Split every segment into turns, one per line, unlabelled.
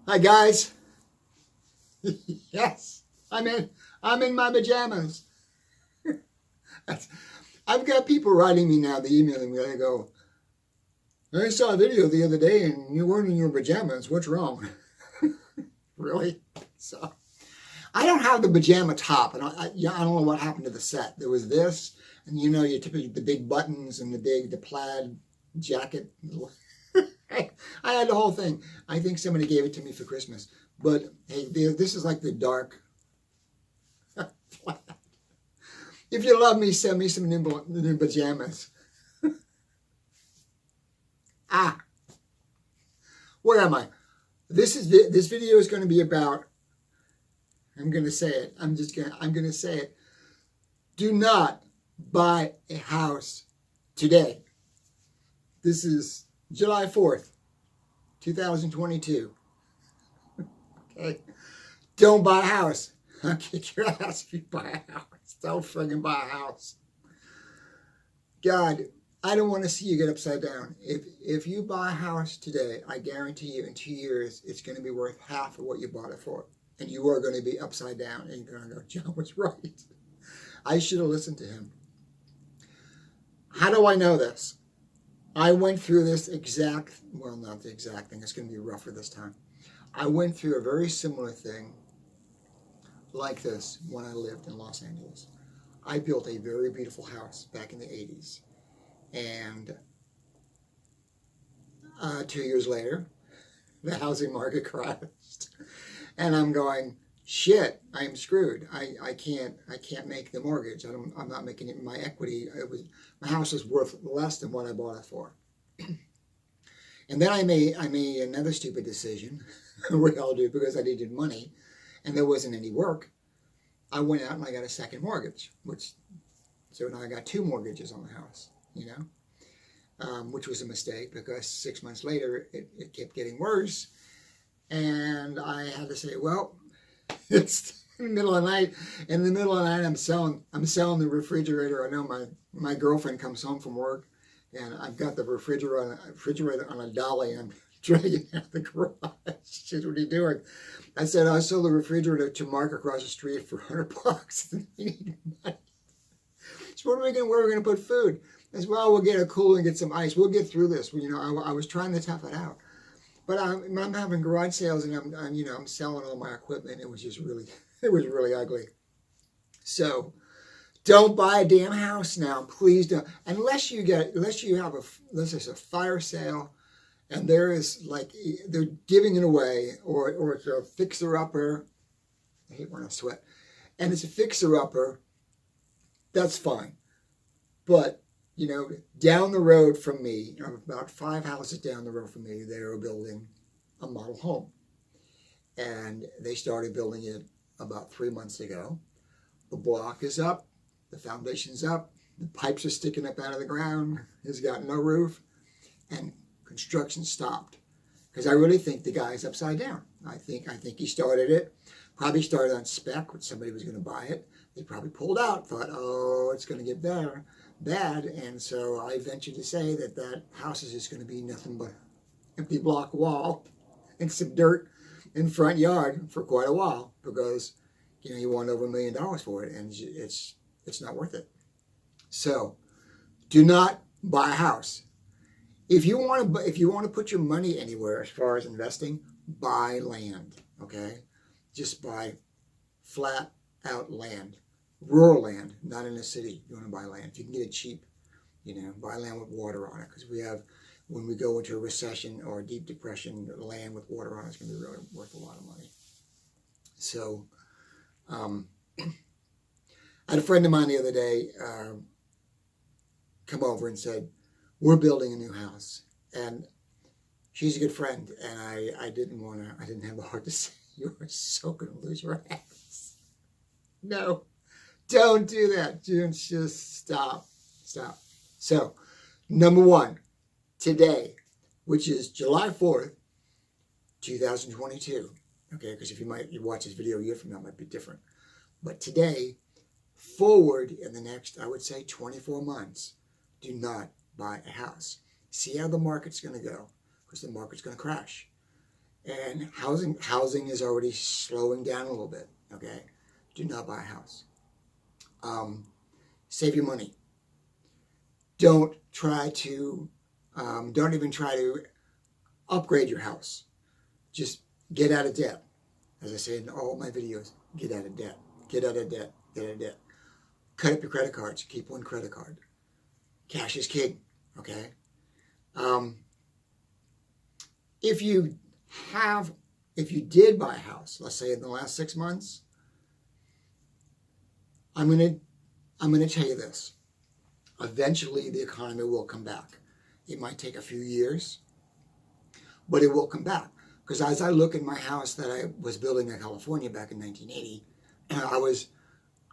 Hi guys. Yes, I'm in my pajamas. I've got people writing me now, they emailing me, they go, I saw a video the other day and you weren't in your pajamas. What's wrong? Really? So I don't have the pajama top, and I don't know what happened to the set. There was this, and you typically the big buttons and the plaid jacket. I had the whole thing. I think somebody gave it to me for Christmas. But hey, this is like the dark. If you love me, send me some new pajamas. Where am I? This video is going to be about. I'm going to say it. I'm going to say it. Do not buy a house today. This is July 4th, 2022. Okay. Don't buy a house. I'll kick your ass if you buy a house. Don't friggin' buy a house. God, I don't want to see you get upside down. If you buy a house today, I guarantee you in 2 years, it's going to be worth half of what you bought it for. And you are going to be upside down and you're going to go, John was right. I should have listened to him. How do I know this? I went through this not the exact thing. It's going to be rougher this time. I went through a very similar thing like this when I lived in Los Angeles. I built a very beautiful house back in the 80s. And 2 years later, the housing market crashed. And I'm going, shit, I'm screwed. I can't make the mortgage. I'm not making it my equity. My house was worth less than what I bought it for. And then I made another stupid decision, we all do, because I needed money and there wasn't any work. I went out and I got a second mortgage, so now I got 2 mortgages on the house, which was a mistake because 6 months later it kept getting worse. And I had to say, well, it's in the middle of the night. In the middle of the night, I'm selling the refrigerator. I know my girlfriend comes home from work, and I've got the refrigerator on a dolly, and I'm dragging it out the garage. She said, what are you doing? I said, I sold the refrigerator to Mark across the street for $100. He needed money. So where are we going to put food? I said, well, we'll get a cooler and get some ice. We'll get through this. I was trying to tough it out. But I'm having garage sales and I'm selling all my equipment. It was really ugly. So don't buy a damn house now, please don't. Unless you have a fire sale, and they're giving it away, or it's a fixer upper. I hate when I sweat, and it's a fixer upper. That's fine, but. Down the road from me, about 5 houses down the road from me, they were building a model home. And they started building it about 3 months ago. The block is up, the foundation's up, the pipes are sticking up out of the ground, it's got no roof, and construction stopped. Because I really think the guy's upside down. I think he started it, probably started on spec when somebody was going to buy it. They probably pulled out, thought, oh, it's going to get bad, and so I venture to say that house is just going to be nothing but empty block wall and some dirt in front yard for quite a while, because you want over $1 million for it, and it's not worth it. So do not buy a house. If you want to put your money anywhere as far as investing, buy land. Okay, just buy flat out land. Rural land, not in a city. You want to buy land. If you can get it cheap, buy land with water on it. Because when we go into a recession or a deep depression, land with water on it is going to be really worth a lot of money. So, I had a friend of mine the other day come over and said, we're building a new house. And she's a good friend. And I didn't have the heart to say, you are so going to lose your ass. No. Don't do that. Just stop. So, number 1, today, which is July 4th, 2022. Okay, because if you watch this video a year from now, it might be different. But today, forward in the next, I would say 24 months, do not buy a house. See how the market's going to go, because the market's going to crash. And housing is already slowing down a little bit. Okay, do not buy a house. Save your money. Don't even try to upgrade your house. Just get out of debt. As I say in all my videos, get out of debt. Get out of debt. Get out of debt. Cut up your credit cards. Keep one credit card. Cash is king. Okay. If you did buy a house, let's say in the last 6 months, I'm gonna tell you this. Eventually, the economy will come back. It might take a few years, but it will come back. Because as I look at my house that I was building in California back in 1980,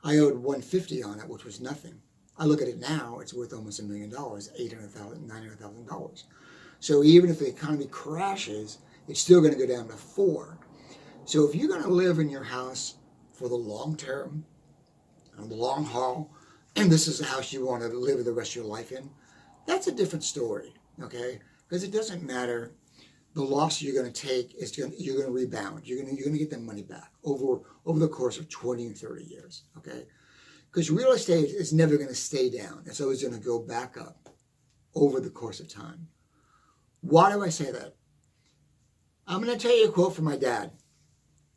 I owed $150 on it, which was nothing. I look at it now; it's worth almost $1 million, $800,000, $900,000. So even if the economy crashes, it's still going to go down to $4. So if you're going to live in your house for the long term, the long haul, and this is the house you want to live the rest of your life in, that's a different story, okay? Because it doesn't matter. The loss you're going to take you're going to rebound. You're going to get that money back over the course of 20 and 30 years, okay? Because real estate is never going to stay down. It's always going to go back up over the course of time. Why do I say that? I'm going to tell you a quote from my dad.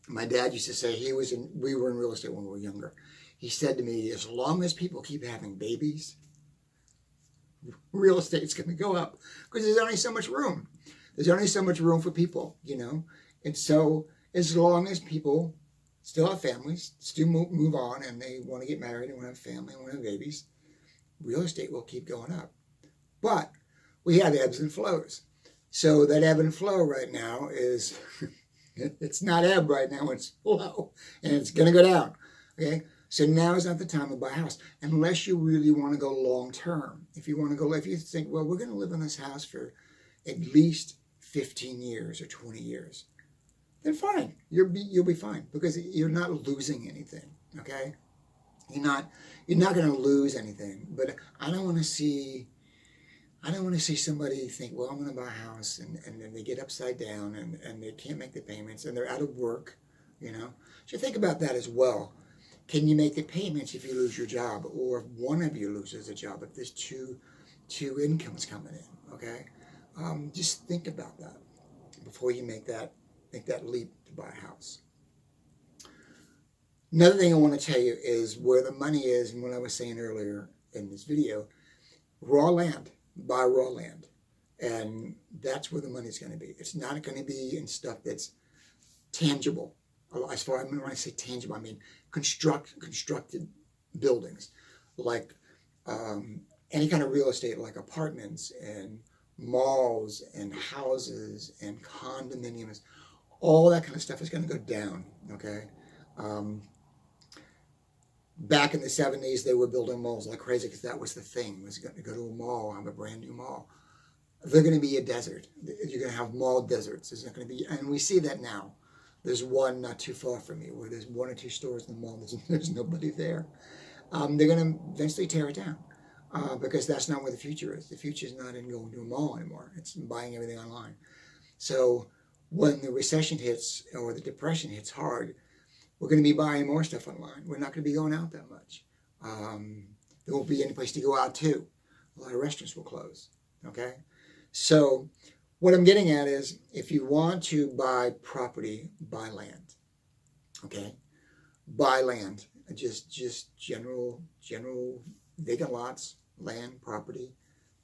My dad used to say we were in real estate when we were younger. He said to me, as long as people keep having babies, real estate's going to go up because there's only so much room. There's only so much room for people, you know. And so as long as people still have families, still move on, and they want to get married and want to have family and want to have babies, real estate will keep going up. But we have ebbs and flows. So that ebb and flow right now is, it's not ebb right now, it's flow. And it's going to go down, okay? So now is not the time to buy a house, unless you really want to go long term. If you think, well, we're going to live in this house for at least 15 years or 20 years, then fine, you'll be fine, because you're not losing anything, okay? You're not going to lose anything. But I don't want to see somebody think, well, I'm going to buy a house, and then they get upside down and they can't make the payments and they're out of work, you know? So think about that as well. Can you make the payments if you lose your job, or if one of you loses a job, if there's two incomes coming in, okay? Just think about that before you make that leap to buy a house. Another thing I want to tell you is where the money is, and what I was saying earlier in this video, raw land. Buy raw land, and that's where the money's going to be. It's not going to be in stuff that's tangible. As far as when I say tangible, I mean constructed buildings, like any kind of real estate, like apartments and malls and houses and condominiums. All that kind of stuff is going to go down. Okay. Back in the 70s, they were building malls like crazy because that was the thing, was going to go to a mall, have a brand new mall. They're going to be a desert. You're going to have mall deserts. There's not going to be, and we see that now. There's one not too far from me where there's 1 or 2 stores in the mall. There's nobody there. They're going to eventually tear it down because that's not where the future is. The future is not in going to a mall anymore. It's buying everything online. So when the recession hits or the depression hits hard, we're going to be buying more stuff online. We're not going to be going out that much. There won't be any place to go out to. A lot of restaurants will close. Okay? So what I'm getting at is, if you want to buy property, buy land. Okay? Buy land. Just general vacant lots, land, property.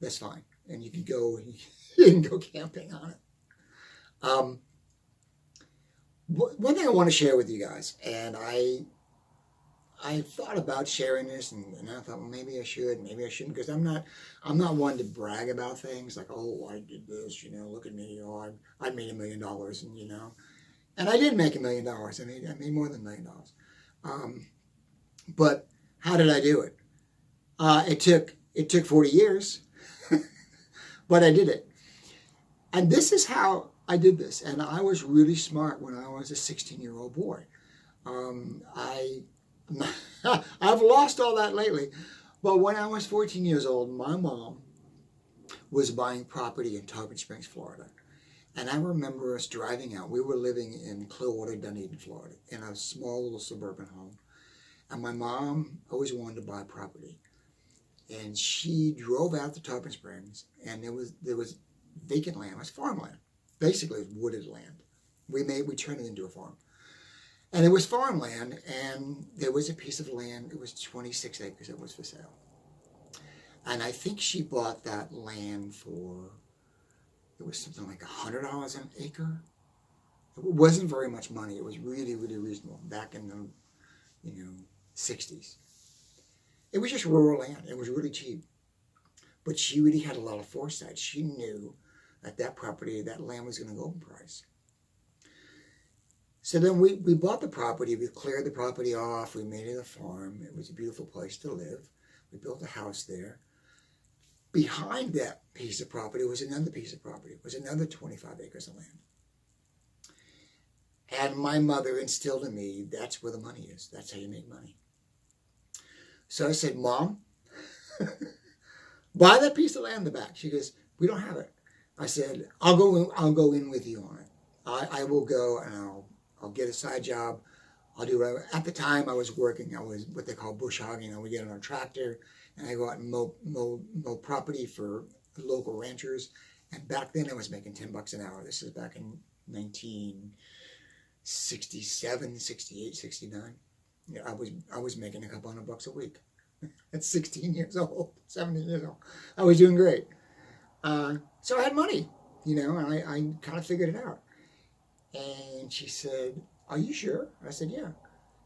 That's fine. And you can go camping on it. One thing I want to share with you guys, and I thought about sharing this, and I thought, well, maybe I should, maybe I shouldn't, because I'm not one to brag about things like, oh, I did this, you know, look at me, oh, I made $1 million, and you know, and I did make $1 million. I made more than $1 million. But how did I do it? It took 40 years, but I did it, and this is how I did this, and I was really smart when I was a 16-year-old boy. I've lost all that lately, but when I was 14 years old, my mom was buying property in Tarpon Springs, Florida, And I remember us driving out. We were living in Clearwater, Dunedin, Florida, in a small little suburban home. And my mom always wanted to buy property. And she drove out to Tarpon Springs, and there was vacant land. It was farmland. Basically, it was wooded land. We turned it into a farm. And it was farmland, and there was a piece of land. It was 26 acres that was for sale. And I think she bought that land for, it was something like $100 an acre. It wasn't very much money. It was really, really reasonable back in the, 60s. It was just rural land. It was really cheap. But she really had a lot of foresight. She knew that that property, that land was going to go up in price. So then we bought the property. We cleared the property off. We made it a farm. It was a beautiful place to live. We built a house there. Behind that piece of property was another piece of property. It was another 25 acres of land. And my mother instilled in me, that's where the money is. That's how you make money. So I said, Mom, buy that piece of land in the back. She goes, we don't have it. I said, I'll go in with you on it. I will go and I'll get a side job. I'll do whatever. At the time I was working, I was what they call bush hogging. I would get on a tractor and I go out and mow property for local ranchers. And back then I was making $10 an hour. This is back in 1967, 68, 69. Yeah, I was making a couple $100 a week. At 16 years old, 17 years old. I was doing great. So I had money, and I kind of figured it out. And she said, are you sure? I said, yeah.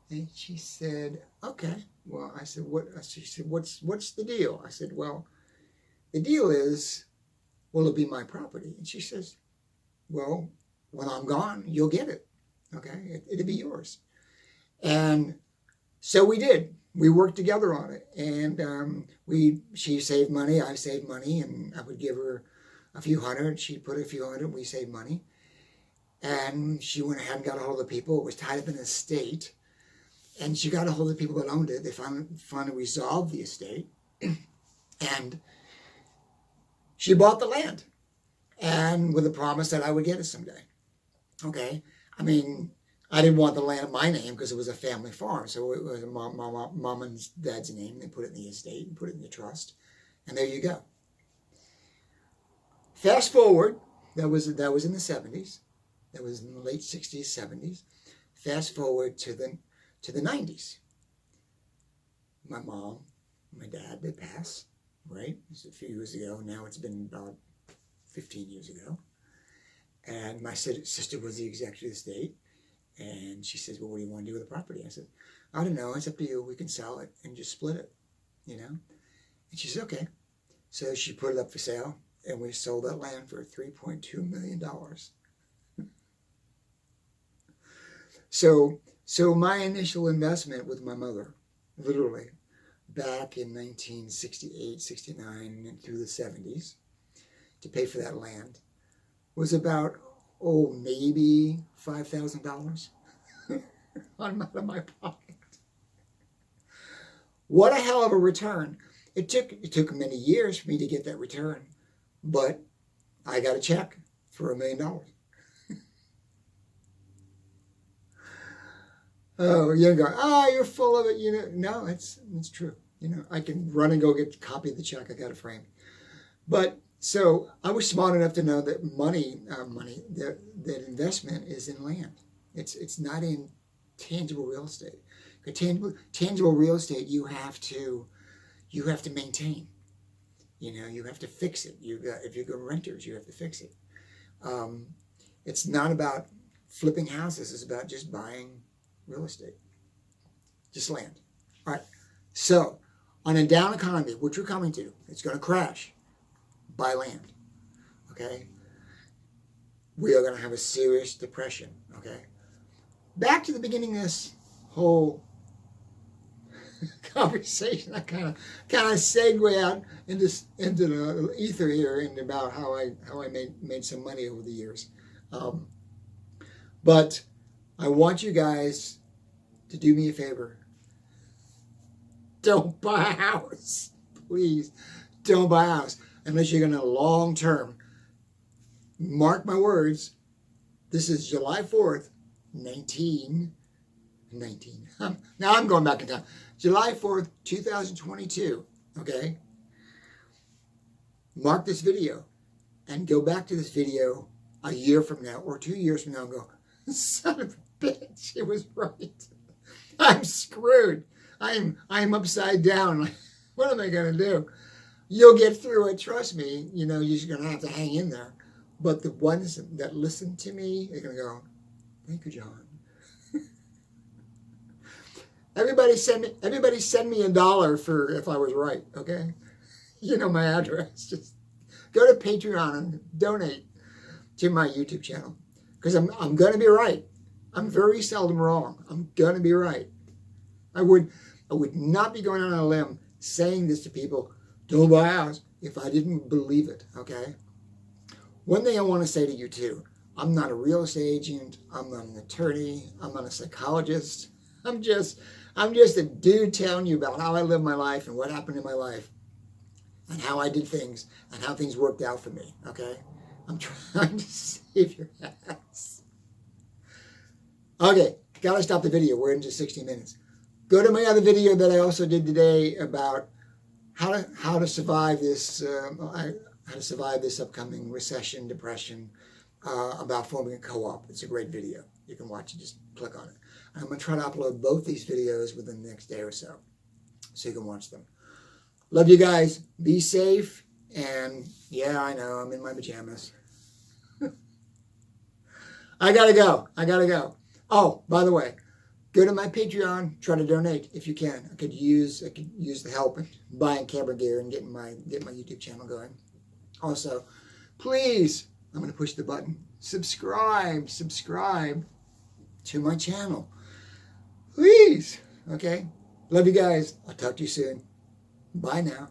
And she said, okay. Well, I said, what? She said, what's the deal? I said, well, the deal is, will it be my property? And she says, well, when I'm gone, you'll get it. Okay, it'll be yours. And so we did. We worked together on it, and she saved money, I saved money, and I would give her a few hundred. She'd put a few hundred. We saved money, and she went ahead and got a hold of the people. It was tied up in an estate, and she got a hold of the people that owned it. They finally resolved the estate, and she bought the land, and with a promise that I would get it someday. Okay, I mean, I didn't want the land in my name because it was a family farm. So it was mom and dad's name. They put it in the estate and put it in the trust. And there you go. Fast forward, that was in the 70s. That was in the late 60s, 70s. Fast forward to the 90s. My mom, my dad, they passed, right? It was a few years ago. Now it's been about 15 years ago. And my sister was the executive of the estate. And she says, well, what do you want to do with the property? I said, I don't know. It's up to you. We can sell it and just split it, And she said, okay. So she put it up for sale, and we sold that land for $3.2 million. So my initial investment with my mother, literally, back in 1968, 69, and through the 70s, to pay for that land, was about maybe $5,000 out of my pocket. What a hell of a return. It took many years for me to get that return, but I got a check for $1 million. Oh, you're going, you're full of it. No, it's true. I can run and go get a copy of the check. I got it framed. But so I was smart enough to know that that investment is in land. It's not in tangible real estate. Tangible real estate you have to maintain. You have to fix it. If you go renters, you have to fix it. It's not about flipping houses. It's about just buying real estate, just land. All right. So on a down economy, which we're coming to, it's going to crash. Buy land, okay? We are going to have a serious depression, okay? Back to the beginning of this whole conversation, I kind of segue out into the ether here and about how I made some money over the years. But I want you guys to do me a favor. Don't buy a house, please. Don't buy a house. Unless you're going to long-term mark my words, this is July 4th, 19. Now I'm going back in time. July 4th, 2022, okay? Mark this video and go back to this video a year from now or 2 years from now and go, son of a bitch, it was right. I'm screwed. I'm upside down. What am I going to do? You'll get through it. Trust me. You know, you're just going to have to hang in there. But the ones that listen to me, they're going to go, thank you, John. Everybody send me $1 for if I was right, okay? You know my address. Just go to Patreon and donate to my YouTube channel. Because I'm going to be right. I'm very seldom wrong. I'm going to be right. I would not be going on a limb saying this to people, don't buy a house, if I didn't believe it, okay? One thing I want to say to you too, I'm not a real estate agent, I'm not an attorney, I'm not a psychologist. I'm just a dude telling you about how I live my life and what happened in my life and how I did things and how things worked out for me, okay? I'm trying to save your ass. Okay, gotta stop the video. We're into 60 minutes. Go to my other video that I also did today about how to survive this upcoming recession, depression, about forming a co-op. It's a great video. You can watch it. Just click on it. I'm going to try to upload both these videos within the next day or so you can watch them. Love you guys. Be safe. And yeah, I know, I'm in my pajamas. I gotta go. Oh, by the way, go to my Patreon, try to donate if you can. I could use the help in buying camera gear and getting my YouTube channel going. Also, please, I'm going to push the button. Subscribe to my channel. Please. Okay? Love you guys. I'll talk to you soon. Bye now.